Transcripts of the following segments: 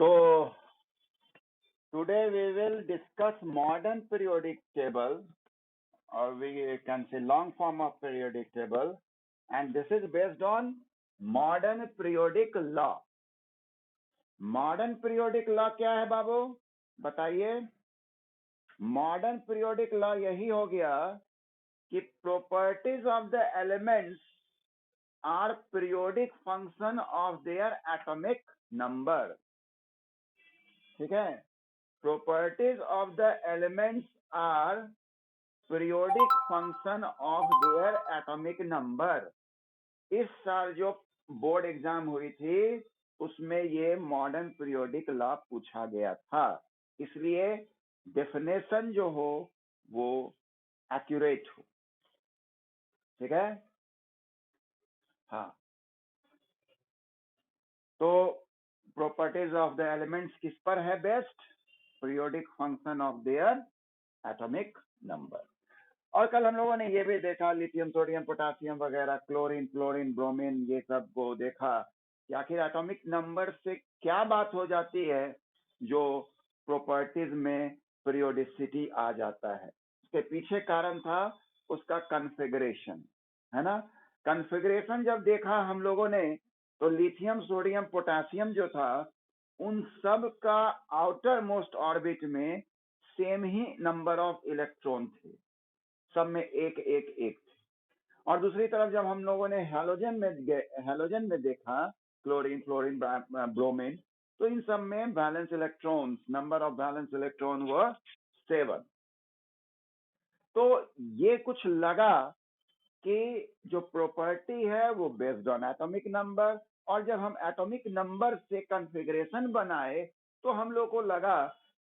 So today we will discuss modern periodic table, or we can say long form of periodic table, and this is based on modern periodic law. Modern periodic law क्या है बाबू, बताइए। Modern periodic law यही हो गया कि properties of the elements are periodic function of their atomic number. ठीक है, properties of the elements are periodic function of their atomic number. इस साल जो बोर्ड एग्जाम हुई थी उसमें ये मॉडर्न पीरियोडिक लॉ पूछा गया था, इसलिए डेफिनेशन जो हो वो एक्यूरेट हो। ठीक है, हाँ। तो प्रॉपर्टीज ऑफ द एलिमेंट्स किस पर है best? Periodic function of their atomic number. और कल हम लोगों ने ये भी देखा, लिथियम, सोडियम, पोटासियम वगैरह, क्लोरीन, फ्लोरीन, ब्रोमीन, ये सब को देखा कि आखिर एटॉमिक नंबर से क्या बात हो जाती है जो प्रॉपर्टीज में पीरियोडिसिटी आ जाता है। उसके पीछे कारण था उसका कॉन्फ़िगरेशन, है ना। कॉन्फ़िगरेशन जब देखा हम लोगों ने तो लिथियम, सोडियम, पोटासियम जो था उन सब का आउटर मोस्ट ऑर्बिट में same he number of electron थे, सब में एक एक एक थे। और दूसरी तरफ जब हम लोगों ने हैलोजन में देखा, क्लोरीन, फ्लोरीन, ब्रोमीन, तो इन सब में valence electrons, number of valence electron were 7। तो ये कुछ लगा कि जो प्रॉपर्टी है वो बेस्ड ऑन एटॉमिक नंबर, और जब हम एटॉमिक नंबर से कॉन्फ़िगरेशन बनाए तो हम लोग को लगा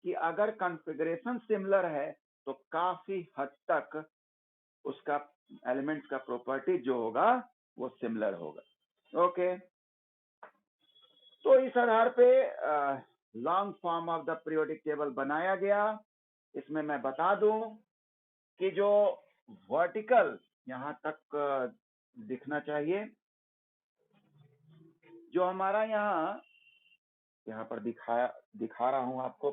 कि अगर कॉन्फ़िगरेशन सिमिलर है तो काफी हद तक उसका एलिमेंट्स का प्रॉपर्टी जो होगा वो सिमिलर होगा। ओके, तो इस आधार पे long form of the periodic table बनाया गया। इसमें मैं बता दूं कि जो वर्टिकल यहां तक दिखना चाहिए, जो हमारा यहाँ पर दिखा रहा हूं आपको,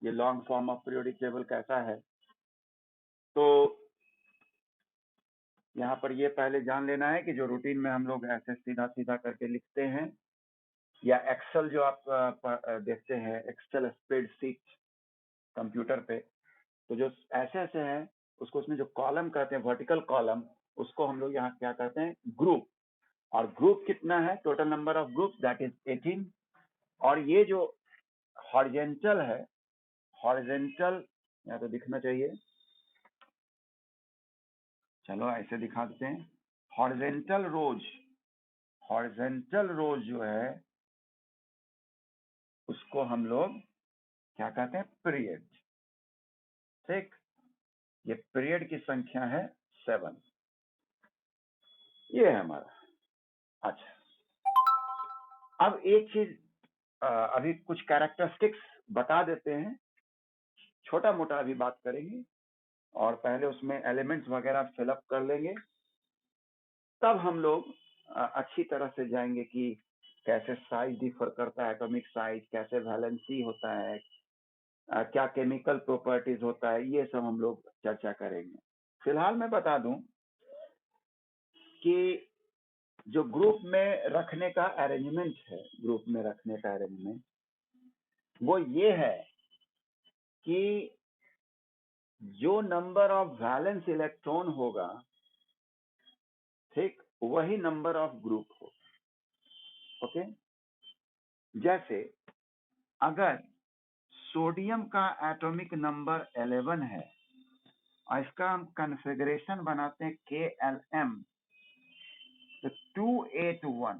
ये long form of periodic table कैसा है। तो यहाँ पर ये पहले जान लेना है कि जो रूटीन में हम लोग ऐसे सीधा सीधा करके लिखते हैं, या एक्सेल जो आप देखते हैं, एक्सेल स्प्रेडशीट कंप्यूटर पे, तो जो ऐसे ऐसे है उसको उसमें जो कॉलम कहते हैं, वर्टिकल कॉलम, उसको हम लोग यहाँ क्या कहते हैं? ग्रुप। और ग्रुप कितना है? Total number of group that is 18। और ये जो हॉरिजेंटल है, हॉरिजेंटल यहाँ तो दिखना चाहिए, चलो ऐसे दिखा देते हैं। हॉरिजेंटल रोज जो है उसको हम लोग क्या कहते हैं? पीरियड। ठीक, ये पीरियड की संख्या है 7, ये है हमारा। अच्छा, अब एक चीज अभी कुछ कैरेक्टरिस्टिक्स बता देते हैं, छोटा मोटा अभी बात करेंगे, और पहले उसमें एलिमेंट्स वगैरह फिलअप कर लेंगे, तब हम लोग अच्छी तरह से जाएंगे कि कैसे साइज डिफर करता है, एटॉमिक साइज कैसे, वैलेंसी होता है, क्या केमिकल प्रॉपर्टीज होता है, ये सब हम लोग चर्चा करेंगे। फिलहाल मैं बता दूं कि जो ग्रुप में रखने का अरेंजमेंट है, ग्रुप में रखने का अरेंजमेंट वो ये है कि जो नंबर ऑफ वैलेंस इलेक्ट्रॉन होगा, ठीक, वही नंबर ऑफ ग्रुप हो। ओके, जैसे अगर सोडियम का एटॉमिक नंबर 11 है और इसका हम कॉन्फ़िगरेशन बनाते हैं KLM, तो 281,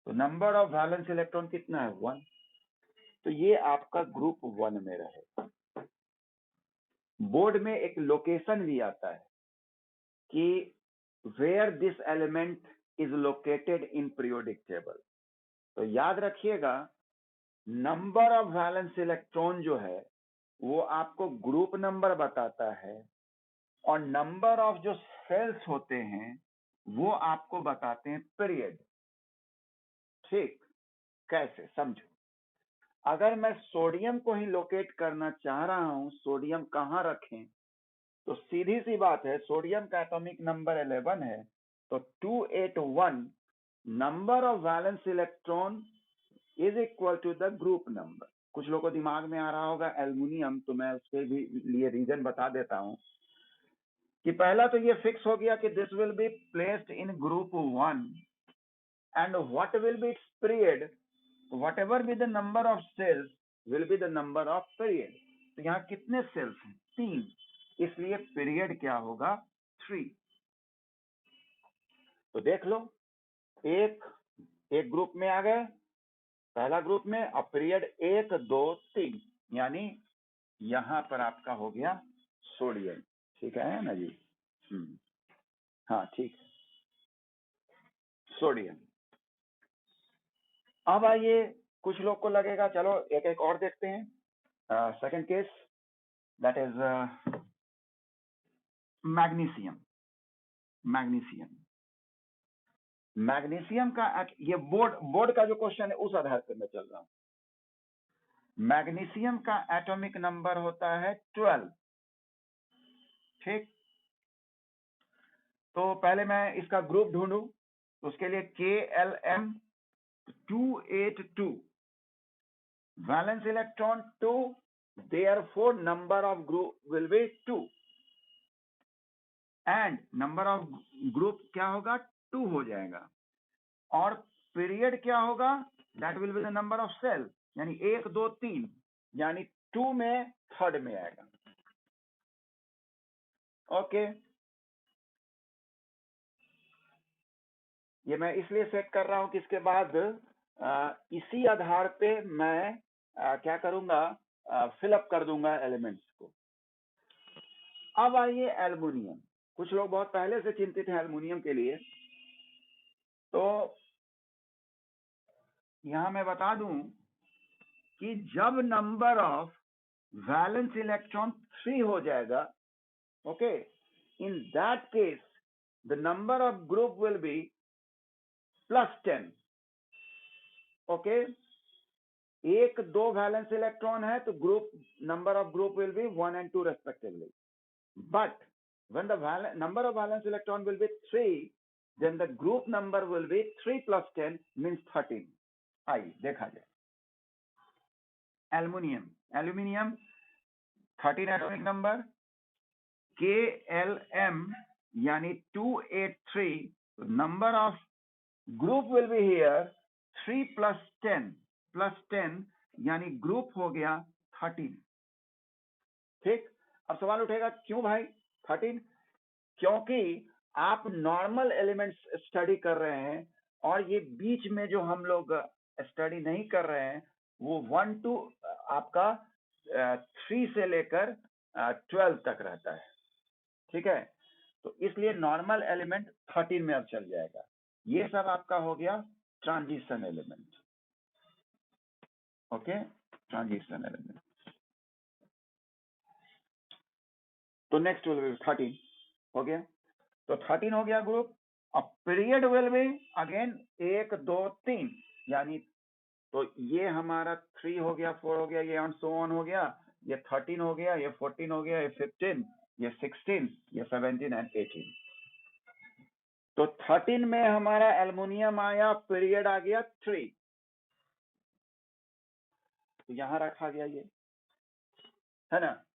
तो नंबर ऑफ वैलेंस इलेक्ट्रॉन कितना है? 1। तो ये आपका ग्रुप 1 में रहेगा। बोर्ड में एक लोकेशन भी आता है कि where this element is located in periodic table. तो याद रखिएगा, नंबर ऑफ वैलेंस इलेक्ट्रॉन जो है वो आपको ग्रुप नंबर बताता है, और नंबर ऑफ जो सेल्स होते हैं वो आपको बताते हैं पीरियड। ठीक, कैसे? समझो, अगर मैं सोडियम को ही लोकेट करना चाह रहा हूं, सोडियम कहाँ रखें, तो सीधी सी बात है, सोडियम का एटॉमिक नंबर 11 है, तो 281 number of valence electron is equal to the group number. कुछ लोगों को दिमाग में आ रहा होगा एल्युमिनियम, तो मैं उसके भी लिए रीजन बता देता हूं कि पहला तो ये फिक्स हो गया कि this will be placed in group 1 and what will be its period, whatever be the number of shells will be the number of period. तो यहाँ कितने सेल्स हैं? 3, इसलिए पीरियड क्या होगा? 3। तो देख लो, एक ग्रुप में आ गए, पहला ग्रुप में, अब पीरियड 1 2 3, यानी यहां पर आपका हो गया सोडियम। ठीक है ना जी? हाँ ठीक है, सोडियम। अब आइए, कुछ लोग को लगेगा चलो एक एक और देखते हैं। Second case, that is magnesium. Magnesium का ये बोर्ड का जो क्वेश्चन है उस आधार पर मैं चल रहा हूं। मैग्नीशियम का एटॉमिक नंबर होता है 12। ठीक, तो पहले मैं इसका ग्रुप ढूंढूं, तो उसके लिए KLM 282, valence electron 2, therefore number of group will be 2 and number of group क्या होगा? 2 हो जाएगा। और पीरियड क्या होगा? That will be the number of shell, यानी 1 2 3, यानी 2 में थर्ड में आएगा। ओके, ये मैं इसलिए सेट कर रहा हूं कि इसके बाद इसी आधार पे मैं क्या करूंगा? फिलअप कर दूंगा एलिमेंट्स को। अब आइए एल्युमिनियम। कुछ लोग बहुत पहले से चिंतित हैं एल्युमिनियम के लिए, तो यहां मैं बता दूं कि जब नंबर ऑफ वैलेंस इलेक्ट्रॉन 3 हो जाएगा, okay, in that case the number of group will be +10। Okay, 1 2 valence electron है तो group number of group will be 1 and 2 respectively, but when the number of valence electron will be 3, then the group number will be 3 plus 10 means 13। आइए देखा जाए, aluminium 13 atomic number, KLM यानी 283, number of group will be here 3 plus 10 यानी group हो गया 13। ठीक, अब सवाल उठेगा क्यों भाई 13? क्योंकि आप नॉर्मल एलिमेंट्स स्टडी कर रहे हैं और ये बीच में जो हम लोग स्टडी नहीं कर रहे हैं वो 1 to आपका 3 से लेकर 12 तक रहता है। ठीक है, तो इसलिए नॉर्मल एलिमेंट 13 में अब चल जाएगा। ये सब आपका हो गया transition element. Okay, transition element. तो नेक्स्ट विल बी 13 हो गया, तो 13 हो गया ग्रुप। अब पीरियड विल बी अगेन 1 2 3, यानी तो ये हमारा 3 हो गया, 4 हो गया, ये ऑन सो ऑन हो गया, ये 13 हो गया, ये 14 हो गया, ये 15, ये 16, ये 17 एंड 18। तो 13 में हमारा एल्युमिनियम आया, पीरियड आ गया 3, तो यहां रखा गया, ये है ना,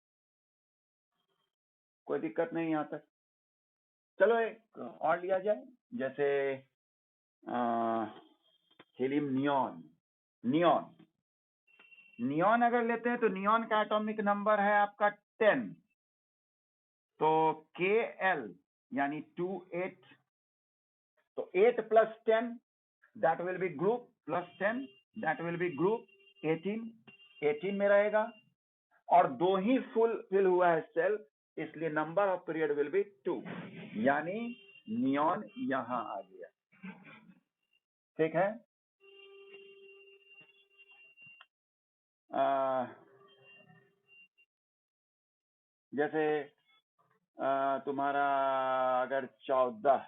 कोई दिक्कत नहीं यहां तक। चलो एक और लिया जाए, जैसे हीलियम नियॉन अगर लेते हैं तो नियॉन का एटॉमिक नंबर है आपका 10, तो KL यानी 28, तो 8 plus 10 that will be group, plus 10 that will be group 18 में रहेगा, और 2 ही फिल हुआ है सेल, इसलिए number of period will be 2, यानी नियॉन यहां आ गया। ठीक है, जैसे तुम्हारा अगर 14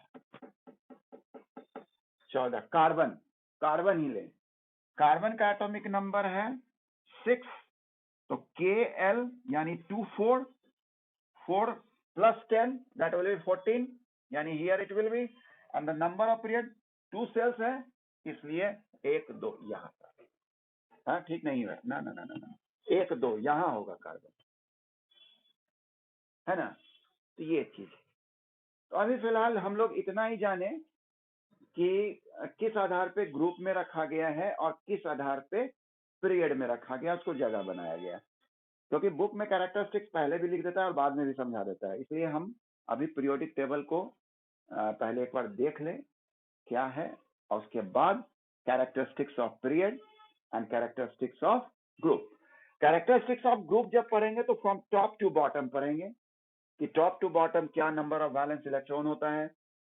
कार्बन ही ले, कार्बन का एटॉमिक नंबर है 6, तो KL यानी 2 4 4 plus 10 that will be 14, यानी here it will be, and the number of period 2 cells है, इसलिए 1 2 यहाँ पर, हाँ ठीक नहीं है ना ना ना ना ना 1 2 यहाँ होगा कार्बन, है ना। तो ये चीज, तो अभी फिलहाल हम लोग इतना ही जाने कि किस आधार पे ग्रुप में रखा गया है और किस आधार पे पीरियड में रखा गया, उसको जगह बनाया गया, क्योंकि बुक में कैरेक्टरिस्टिक्स पहले भी लिख देता है और बाद में भी समझा देता है, इसलिए हम अभी पीरियोडिक टेबल को पहले एक बार देख लें क्या है, और उसके बाद characteristics of period and characteristics of group. Characteristics of group जब पढ़ेंगे तो फ्रॉम टॉप टू बॉटम पढ़ेंगे कि टॉप टू बॉटम क्या नंबर ऑफ वैलेंस इलेक्ट्रॉन होता है,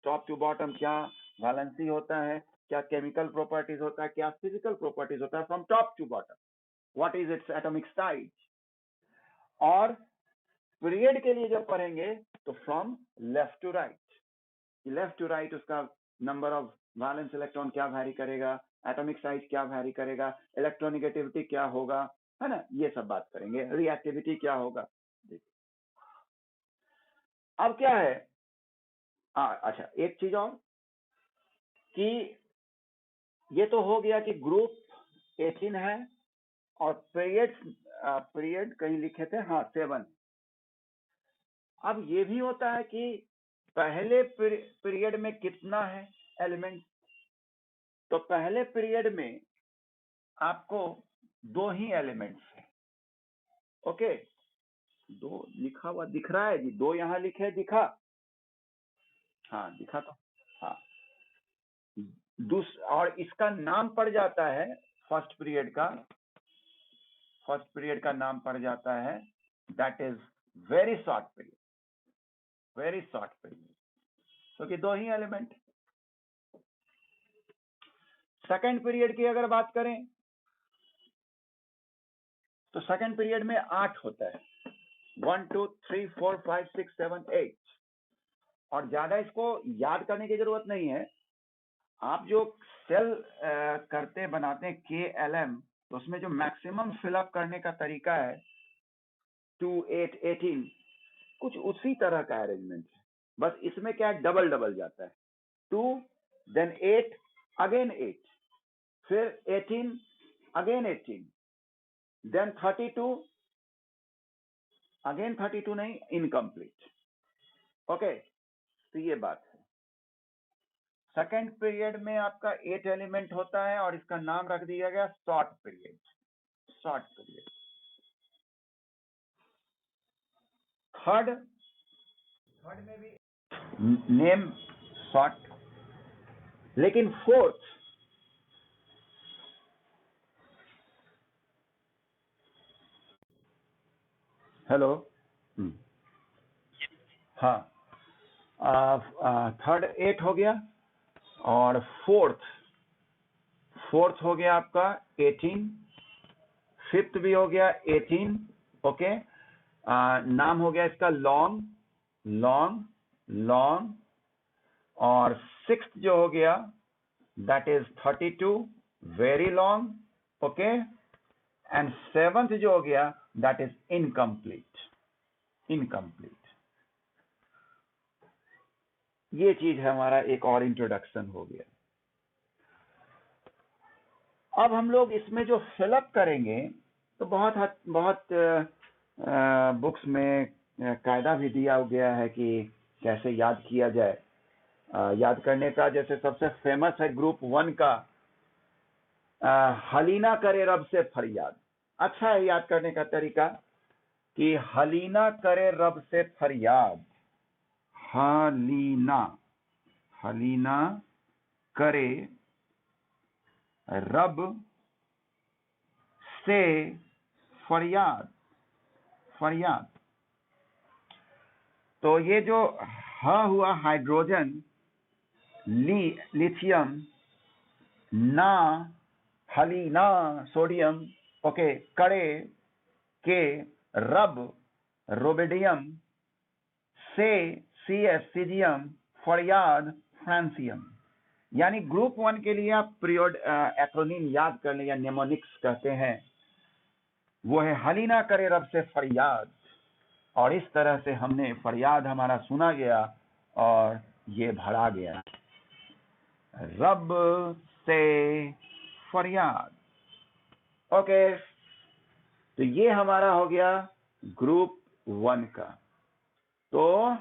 टॉप टू बॉटम क्या वैलेंसी होता है, क्या केमिकल प्रॉपर्टीज होता है, क्या फिजिकल प्रॉपर्टीज होता है, from top to bottom, what is its atomic size. और पीरियड के लिए जब पढ़ेंगे तो from left to right, left to right उसका नंबर ऑफ वैलेंस इलेक्ट्रॉन क्या वैरी करेगा, एटॉमिक साइज क्या वैरी करेगा, इलेक्ट्रोनेगेटिविटी क्या होगा, है ना, ये सब बात करेंगे, रिएक्टिविटी क्या होगा। अब क्या है, अच्छा एक चीज और कि ये तो हो गया कि ग्रुप 18 है और पीरियड कहीं लिखे थे, हाँ 7। अब ये भी होता है कि पहले पीरियड में कितना है एलिमेंट, तो पहले पीरियड में आपको 2 ही एलिमेंट्स है, ओके, 2 लिखा हुआ दिख रहा है जी, 2 यहाँ लिखे दिखा, हाँ दिखा तो, हाँ और इसका नाम पड़ जाता है फर्स्ट पीरियड का नाम पड़ जाता है, that is very short period, very short period, क्योंकि 2 ही एलिमेंट। सेकंड पीरियड की अगर बात करें तो सेकंड पीरियड में 8 होता है, 1 2 3 4 5 6 7 8, और ज्यादा इसको याद करने की जरूरत नहीं है, आप जो सेल करते बनाते हैं KLM, तो उसमें जो मैक्सिमम फिलअप करने का तरीका है 2 8 18, कुछ उसी तरह का अरेंजमेंट है, बस इसमें क्या है डबल डबल जाता है, 2 देन 8 अगेन 8, फिर 18 अगेन 18, देन 32 अगेन 32 नहीं, इनकम्प्लीट, ओके। तो ये बात है, सेकंड पीरियड में आपका 8 एलिमेंट होता है और इसका नाम रख दिया गया short period, short period. Third में भी नेम शॉर्ट, लेकिन फोर्थ, हेलो, हाँ, थर्ड 8 हो गया और फोर्थ हो गया आपका 18, फिफ्थ भी हो गया 18, ओके। नाम हो गया इसका लॉन्ग लॉन्ग लॉन्ग, और सिक्स्थ जो हो गया that is 32, very long, okay, and seventh जो हो गया दैट इज इनकम्प्लीट, इनकम्प्लीट। ये चीज है, हमारा एक और इंट्रोडक्शन हो गया। अब हम लोग इसमें जो फिलअप करेंगे तो बहुत बुक्स में कायदा भी दिया गया है कि कैसे याद किया जाए। याद करने का जैसे सबसे फेमस है ग्रुप 1 का, हलीना करे रब से फरियाद। अच्छा है याद करने का तरीका कि हलीना करे रब से फरियाद, हलीना करे रब से फरियाद, फरियाद। तो ये जो ह हुआ हाइड्रोजन, लिथियम, ना हलीना सोडियम, ओके, करे के रब रोबेडियम, से CS सीजियम, फरियाद फ्रांसियम। यानी ग्रुप 1 के लिए आप पीरियड एक्रोनिम याद कर लें, या नेमोनिक्स कहते हैं, वो है हली ना करे रब से फरियाद। और इस तरह से हमने फरियाद हमारा सुना गया और ये भरा गया, रब से फरियाद। ओके, तो ये हमारा हो गया ग्रुप 1 का। तो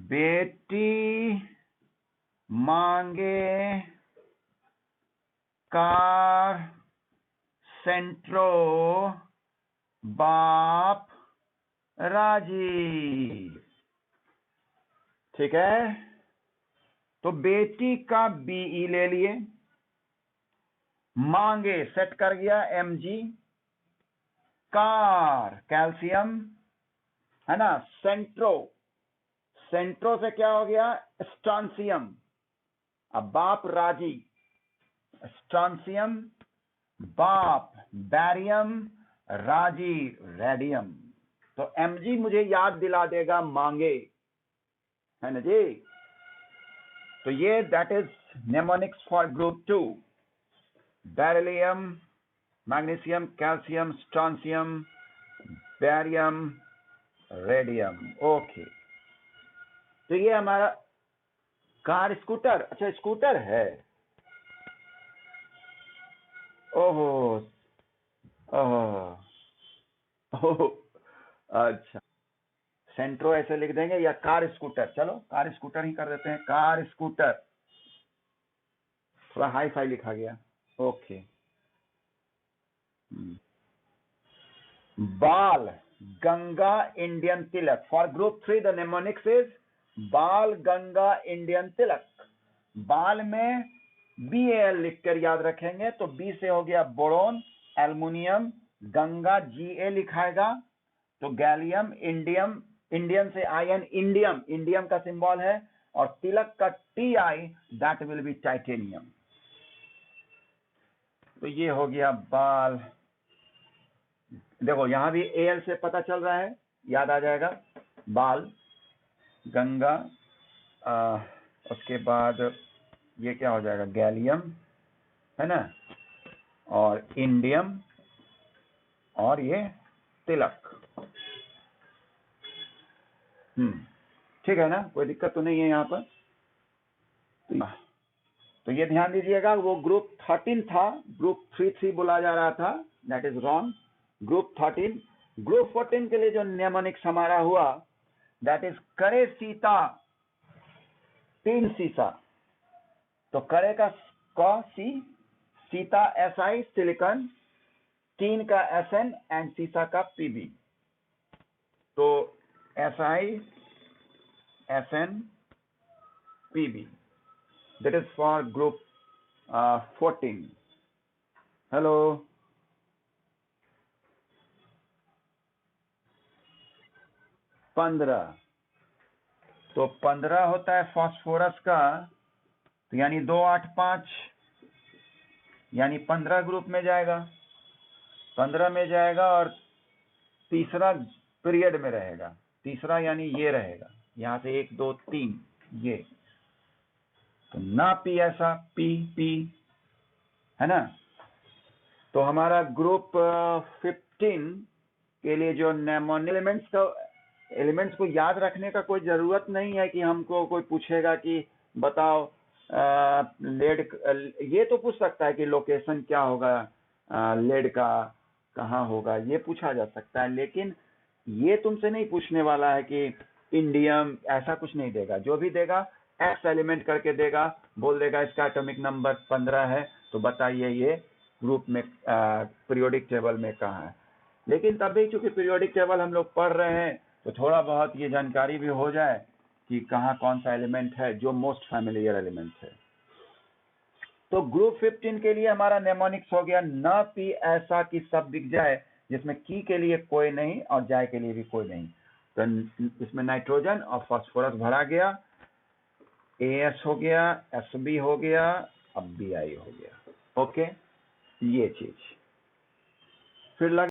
बेटी मांगे कार सेंट्रो, बाप राजी। ठीक है, तो बेटी का बीई ले लिए, मांगे सेट कर गया mg, कार कैल्शियम है ना, सेंट्रो, सेंट्रो से क्या हो गया स्ट्रांसियम। अब बाप राजी, स्ट्रांसियम, बाप बैरियम, राजी रेडियम। तो mg मुझे याद दिला देगा मांगे, है ना जी। तो ये that is mnemonics for group 2, beryllium, magnesium, calcium, strontium, barium, radium. Okay, तो ये हमारा कार स्कूटर। अच्छा, स्कूटर है, ओहो ओहो ओहो, अच्छा, सेंट्रो ऐसे लिख देंगे या कार स्कूटर, चलो कार स्कूटर ही कर देते हैं, कार स्कूटर, थोड़ा हाई फाई लिखा गया। ओके, बाल Ganga Indian Tilak. For group 3 the mnemonics is बाल गंगा इंडियन तिलक। बाल में BAL लिखकर याद रखेंगे, तो बी से हो गया बोरोन, एल्युमिनियम, गंगा GA लिखाएगा तो गैलियम, इंडियम, इंडियन से आयन इंडियम, इंडियम का सिंबल है, और तिलक का TI, that will B titanium. तो ये हो गया बाल। देखो यहां भी AL से पता चल रहा है, याद आ जाएगा, बाल गंगा, उसके बाद ये क्या हो जाएगा गैलियम, है ना, और इंडियम, और ये तिलक। ठीक है ना, कोई दिक्कत तो नहीं है यहाँ पर। तो ये ध्यान दीजिएगा, वो ग्रुप 13 था, ग्रुप 3 बोला जा रहा था, that is wrong, group 13। Group 14 के लिए जो नेमोनिक्स हमारा हुआ, दैट इज करे सीता 3 सीसा। तो करे का सी, सीता SI सिलिकॉन, 3 का SN एंड सीसा का PB। तो SI SN PB, that is for group 14. Hello, पंद्रह, तो 15 होता है फास्फोरस का, तो यानी 2, 8, 5, यानी 15 ग्रुप में जाएगा, 15 में जाएगा, और तीसरा पीरियड में रहेगा, तीसरा यानी ये रहेगा, यहां से 1, 2, 3 ये, तो ना पी ऐसा पी है ना। तो हमारा ग्रुप 15 के लिए जो नेमोनिक्स एलिमेंट्स को याद रखने का कोई जरूरत नहीं है कि हमको कोई पूछेगा कि बताओ लेड, ये तो पूछ सकता है कि लोकेशन क्या होगा लेड का, कहाँ होगा, ये पूछा जा सकता है, लेकिन ये तुमसे नहीं पूछने वाला है कि इंडियम, ऐसा कुछ नहीं देगा। जो भी देगा एक्स एलिमेंट करके देगा, बोल देगा इसका एटॉमिक नंबर 15 है, तो बताइए ये ग्रुप में पीरियोडिक टेबल में कहाँ है। लेकिन तब भी चूंकि पीरियोडिक टेबल हम लोग पढ़ रहे हैं, तो थोड़ा बहुत ये जानकारी भी हो जाए कि कहाँ कौन सा एलिमेंट है जो मोस्ट फैमिलियर एलिमेंट है। तो ग्रुप 15 के लिए हमारा नेमोनिक्स हो गया न पी ऐसा कि सब बिक जाए, जिसमें की के लिए कोई नहीं और जाए के लिए भी कोई नहीं। तो इसमें नाइट्रोजन और फास्फोरस भरा गया, AS हो गया, SB हो गया, अब BI हो गया। ओके, ये चीज फिर लग